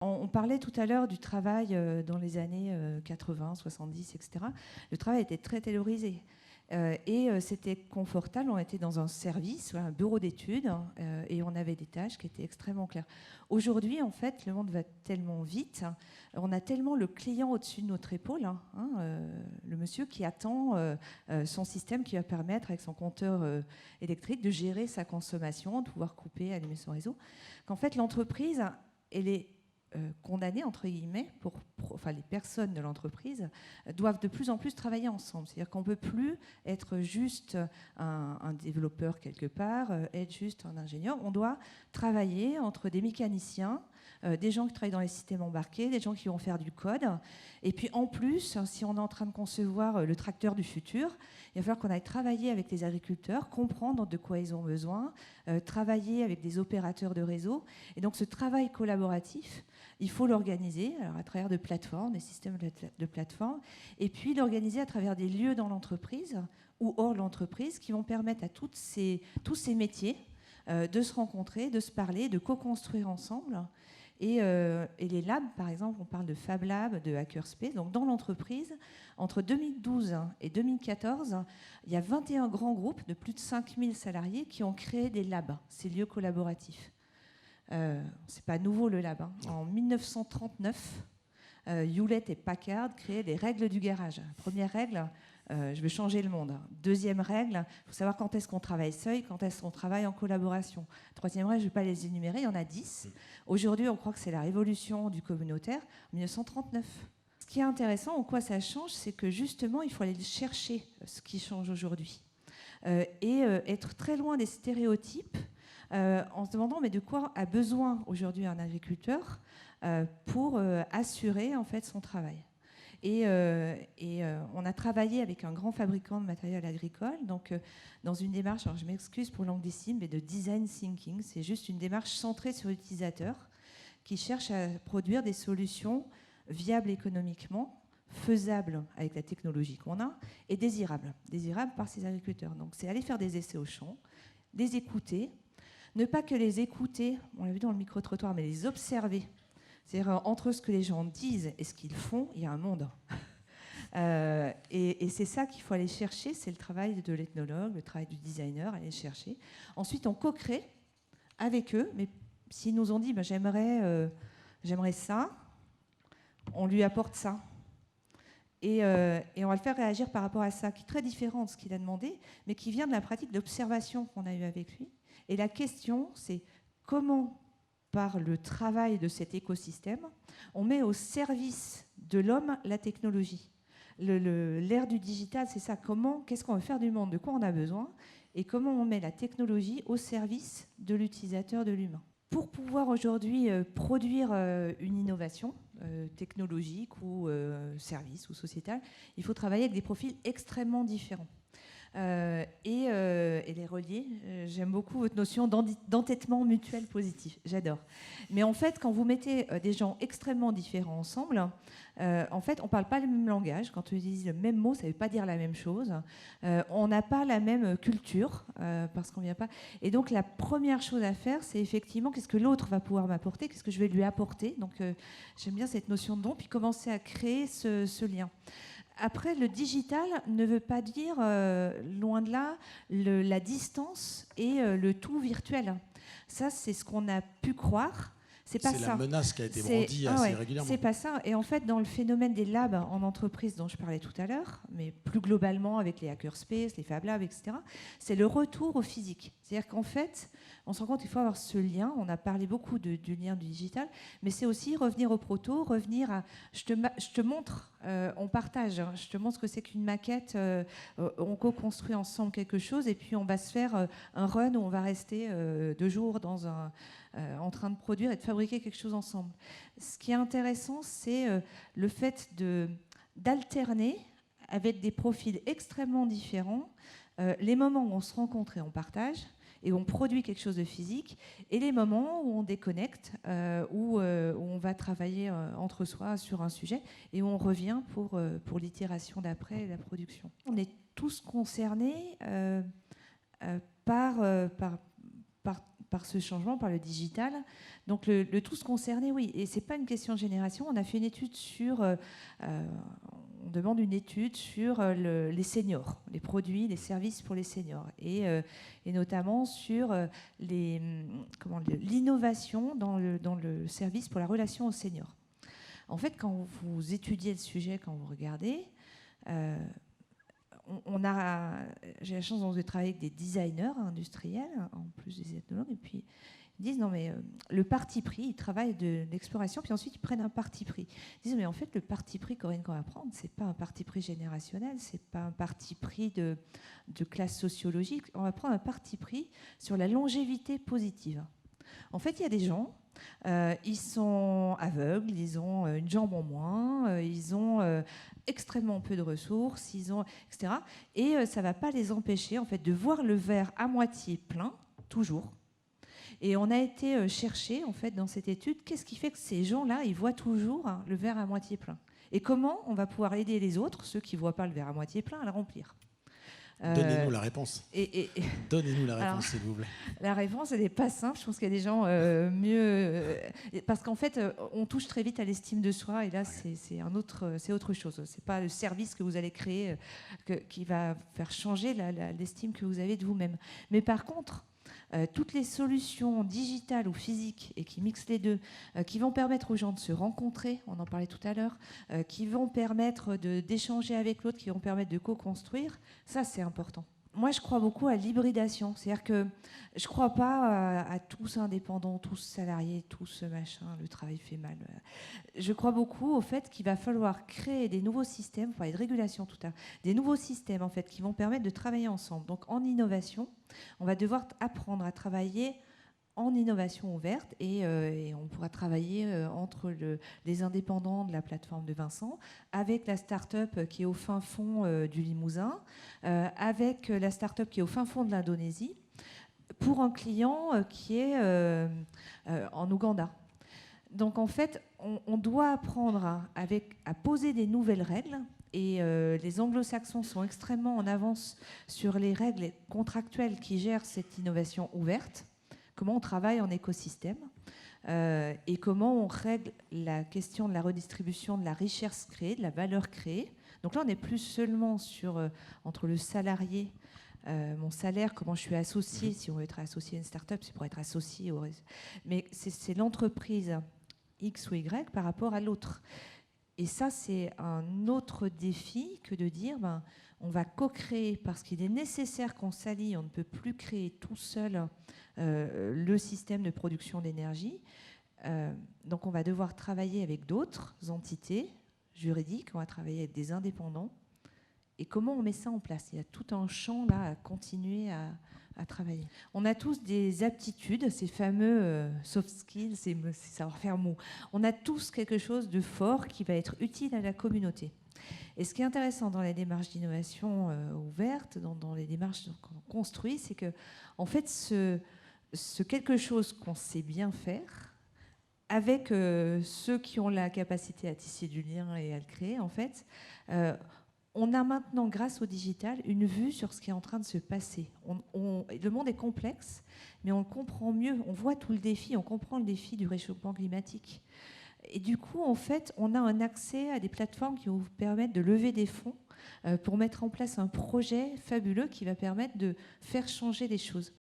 On parlait tout à l'heure du travail dans les années 80, 70, etc. Le travail était très taylorisé. C'était confortable, on était dans un service, un bureau d'études, et on avait des tâches qui étaient extrêmement claires. Aujourd'hui, en fait, le monde va tellement vite, on a tellement le client au-dessus de notre épaule, le monsieur qui attend son système qui va permettre, avec son compteur électrique, de gérer sa consommation, de pouvoir couper, allumer son réseau, qu'en fait, l'entreprise, elle est condamnés, entre guillemets, enfin les personnes de l'entreprise doivent de plus en plus travailler ensemble. C'est-à-dire qu'on ne peut plus être juste un développeur quelque part, être juste un ingénieur. On doit travailler entre des mécaniciens, des gens qui travaillent dans les systèmes embarqués, des gens qui vont faire du code. Et puis en plus, si on est en train de concevoir le tracteur du futur, il va falloir qu'on aille travailler avec les agriculteurs, comprendre de quoi ils ont besoin, travailler avec des opérateurs de réseau. Et donc ce travail collaboratif, il faut l'organiser à travers de plateformes, des systèmes de plateformes, et puis l'organiser à travers des lieux dans l'entreprise ou hors l'entreprise qui vont permettre à tous ces métiers de se rencontrer, de se parler, de co-construire ensemble. Et les labs, par exemple, on parle de Fab Lab, de Hackerspace. Donc dans l'entreprise, entre 2012 et 2014, il y a 21 grands groupes de plus de 5000 salariés qui ont créé des labs, ces lieux collaboratifs. C'est pas nouveau le lab. En 1939, Hewlett et Packard créaient les règles du garage. Première règle, je veux changer le monde. Deuxième règle, il faut savoir quand est-ce qu'on travaille seul, quand est-ce qu'on travaille en collaboration. Troisième règle, je ne vais pas les énumérer, il y en a 10. Aujourd'hui, on croit que c'est la révolution du communautaire, en 1939. Ce qui est intéressant, en quoi ça change, c'est que justement, il faut aller chercher ce qui change aujourd'hui. Et être très loin des stéréotypes, en se demandant mais de quoi a besoin aujourd'hui un agriculteur pour assurer en fait son travail. Et on a travaillé avec un grand fabricant de matériel agricole, donc dans une démarche, alors je m'excuse pour l'anglicisme, mais de design thinking. C'est juste une démarche centrée sur l'utilisateur qui cherche à produire des solutions viables économiquement, faisables avec la technologie qu'on a, et désirables par ces agriculteurs. Donc c'est aller faire des essais au champ, les écouter, ne pas que les écouter, on l'a vu dans le micro-trottoir, mais les observer. C'est-à-dire entre ce que les gens disent et ce qu'ils font, il y a un monde. Et c'est ça qu'il faut aller chercher, c'est le travail de l'ethnologue, le travail du designer, aller chercher. Ensuite, on co-crée avec eux, mais s'ils nous ont dit ben, j'aimerais ça, on lui apporte ça. Et on va le faire réagir par rapport à ça, qui est très différent de ce qu'il a demandé, mais qui vient de la pratique d'observation qu'on a eue avec lui. Et la question, c'est comment, par le travail de cet écosystème, on met au service de l'homme la technologie. L'ère du digital, c'est ça. Qu'est-ce qu'on veut faire du monde, de quoi on a besoin, et comment on met la technologie au service de l'utilisateur, de l'humain. Pour pouvoir aujourd'hui produire une innovation technologique ou service ou sociétale, il faut travailler avec des profils extrêmement différents. Et les relier. J'aime beaucoup votre notion d'entêtement mutuel positif. J'adore. Mais en fait, quand vous mettez des gens extrêmement différents ensemble, en fait, on ne parle pas le même langage. Quand on utilise le même mot, ça ne veut pas dire la même chose. On n'a pas la même culture parce qu'on vient pas. Et donc, la première chose à faire, c'est effectivement qu'est-ce que l'autre va pouvoir m'apporter, qu'est-ce que je vais lui apporter. Donc, j'aime bien cette notion de don, puis commencer à créer ce lien. Après, le digital ne veut pas dire, loin de là, la distance et le tout virtuel. Ça, c'est ce qu'on a pu croire. C'est pas ça. C'est la menace qui a été brandie assez régulièrement. C'est pas ça. Et en fait, dans le phénomène des labs en entreprise dont je parlais tout à l'heure, mais plus globalement avec les hackerspace, les Fab Labs, etc., c'est le retour au physique. C'est-à-dire qu'en fait, on se rend compte qu'il faut avoir ce lien. On a parlé beaucoup du lien du digital, mais c'est aussi revenir au proto, revenir à je te montre, on partage, hein, je te montre ce que c'est qu'une maquette, on co-construit ensemble quelque chose et puis on va se faire un run où on va rester 2 jours en train de produire et de fabriquer quelque chose ensemble. Ce qui est intéressant, c'est le fait d'alterner avec des profils extrêmement différents les moments où on se rencontre et on partage et où on produit quelque chose de physique, et les moments où on déconnecte, où on va travailler entre soi sur un sujet, et où on revient pour l'itération d'après, la production. On est tous concernés par par ce changement, par le digital. Donc le tous concerné, oui. Et ce n'est pas une question de génération. On a fait une étude sur... on demande une étude sur les seniors, les produits, les services pour les seniors. Et notamment sur l'innovation dans le service pour la relation aux seniors. En fait, quand vous étudiez le sujet, quand vous regardez... j'ai la chance de travailler avec des designers industriels, en plus des ethnologues, et puis ils disent non mais le parti pris, ils travaillent de l'exploration, puis ensuite ils prennent un parti pris. Ils disent mais en fait le parti pris, Corinne, qu'on va prendre, c'est pas un parti pris générationnel, c'est pas un parti pris de classe sociologique, on va prendre un parti pris sur la longévité positive. En fait, il y a des gens, ils sont aveugles, ils ont une jambe en moins, ils ont extrêmement peu de ressources, etc. Et ça ne va pas les empêcher en fait, de voir le verre à moitié plein, toujours. Et on a été chercher en fait, dans cette étude, qu'est-ce qui fait que ces gens-là, ils voient toujours le verre à moitié plein. Et comment on va pouvoir aider les autres, ceux qui ne voient pas le verre à moitié plein, à le remplir. Donnez-nous la réponse. Donnez-nous la réponse, s'il vous plaît. La réponse, elle n'est pas simple. Je pense qu'il y a des gens mieux... parce qu'en fait, on touche très vite à l'estime de soi. Et là, c'est autre chose. Ce n'est pas le service que vous allez créer qui va faire changer l'estime que vous avez de vous-même. Mais par contre, toutes les solutions digitales ou physiques et qui mixent les deux, qui vont permettre aux gens de se rencontrer, on en parlait tout à l'heure, qui vont permettre d'échanger avec l'autre, qui vont permettre de co-construire, ça c'est important. Moi, je crois beaucoup à l'hybridation. C'est-à-dire que je ne crois pas à tous indépendants, tous salariés, tous machin, le travail fait mal. Je crois beaucoup au fait qu'il va falloir créer des nouveaux systèmes, on parlait de régulation tout à l'heure, des nouveaux systèmes en fait, qui vont permettre de travailler ensemble. Donc en innovation, on va devoir apprendre à travailler en innovation ouverte et on pourra travailler entre les indépendants de la plateforme de Vincent, avec la start-up qui est au fin fond du Limousin, avec la start-up qui est au fin fond de l'Indonésie, pour un client qui est en Ouganda. Donc en fait, on doit apprendre à poser des nouvelles règles. Et les anglo-saxons sont extrêmement en avance sur les règles contractuelles qui gèrent cette innovation ouverte. Comment on travaille en écosystème et comment on règle la question de la redistribution de la richesse créée, de la valeur créée. Donc là, on n'est plus seulement entre le salarié, mon salaire, comment je suis associé. Si on veut être associé à une start-up, c'est pour être associé au réseau. Mais c'est l'entreprise X ou Y par rapport à l'autre. Et ça, c'est un autre défi que de dire, on va co-créer parce qu'il est nécessaire qu'on s'allie, on ne peut plus créer tout seul le système de production d'énergie. Donc on va devoir travailler avec d'autres entités juridiques, on va travailler avec des indépendants. Et comment on met ça en place? Il y a tout un champ là à continuer à travailler. On a tous des aptitudes, ces fameux soft skills, c'est savoir-faire mot. On a tous quelque chose de fort qui va être utile à la communauté. Et ce qui est intéressant dans les démarches d'innovation ouverte, dans les démarches qu'on construit, c'est que en fait, ce quelque chose qu'on sait bien faire, avec ceux qui ont la capacité à tisser du lien et à le créer, en fait, on a maintenant, grâce au digital, une vue sur ce qui est en train de se passer. Le monde est complexe, mais on le comprend mieux. On voit tout le défi, on comprend le défi du réchauffement climatique. Et du coup, en fait, on a un accès à des plateformes qui vont vous permettre de lever des fonds pour mettre en place un projet fabuleux qui va permettre de faire changer les choses.